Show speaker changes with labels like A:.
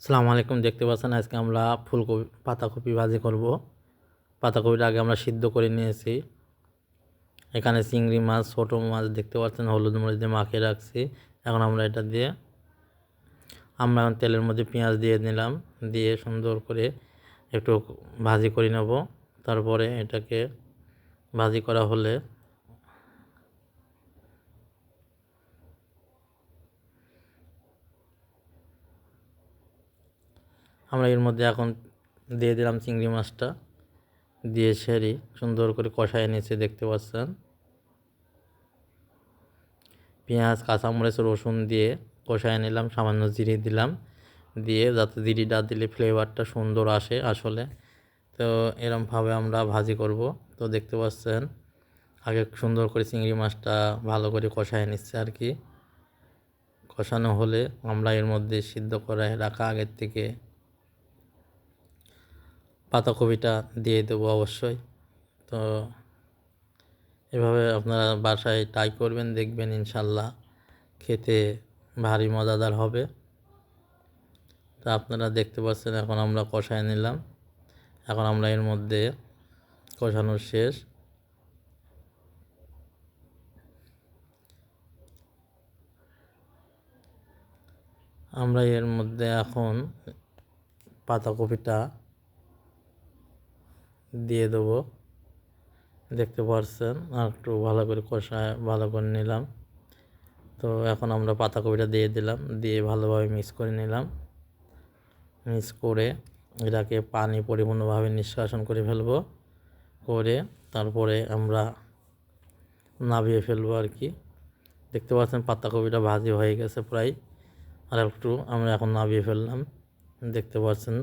A: আসসালামু আলাইকুম। দেখতে পাচ্ছেন আজকে আমরা ফুলকপি পাতাকপি ভাজি করব। পাতাকপিটা আগে আমরা সিদ্ধ করে নিয়েছি। এখানে চিংড়ি মাছ, ছোটো মাছ দেখতে পাচ্ছেন হলুদ মরিচ দিয়ে মাখিয়ে রাখছি। এখন আমরা এটা দিয়ে এখন তেলের মধ্যে পেঁয়াজ দিয়ে নিলাম, দিয়ে সুন্দর করে একটু ভাজি করে নেব। তারপরে এটাকে ভাজি করা হলে আমরা এর মধ্যে এখন দিয়ে দিলাম চিংড়ি মাছটা, দিয়ে সেরি সুন্দর করে কষায় নিয়েছি দেখতে পাচ্ছেন। পেঁয়াজ, কাঁচামরিচ, রসুন দিয়ে কষায় নিলাম, সামান্য জিরে দিলাম, দিয়ে যাতে জিরিটা দিলে ফ্লেভারটা সুন্দর আসে আসলে। তো এরমভাবে আমরা ভাজি করব। তো দেখতে পাচ্ছেন আগে সুন্দর করে চিংড়ি মাছটা ভালো করে কষায় নিচ্ছে আর কি। কষানো হলে আমরা এর মধ্যে সিদ্ধ করে রাখা আগের থেকে পাতাকপিটা দিয়ে দেবো অবশ্যই। তো এভাবে আপনারা বাসায় ট্রাই করবেন, দেখবেন ইনশাল্লাহ খেতে ভারী মজাদার হবে। তা আপনারা দেখতে পাচ্ছেন এখন আমরা কষায় নিলাম। এখন আমরা এর মধ্যে কষানো শেষ, আমরা এর মধ্যে এখন পাতাকপিটা দিয়ে দেবো। দেখতে পাচ্ছেন আর একটু ভালো করে কষায় ভালো করে নিলাম। তো এখন আমরা পাতাকপিটা দিয়ে দিলাম, দিয়ে ভালোভাবে মিক্স করে নিলাম। মিক্স করে এটাকে পানি পরিপূর্ণভাবে নিষ্কাশন করে ফেলবো, করে তারপরে আমরা নামিয়ে ফেলবো আর কি। দেখতে পাচ্ছেন পাতাকপিটা ভাজি হয়ে গেছে প্রায়, আর একটু আমরা এখন নামিয়ে ফেললাম, দেখতে পাচ্ছেন।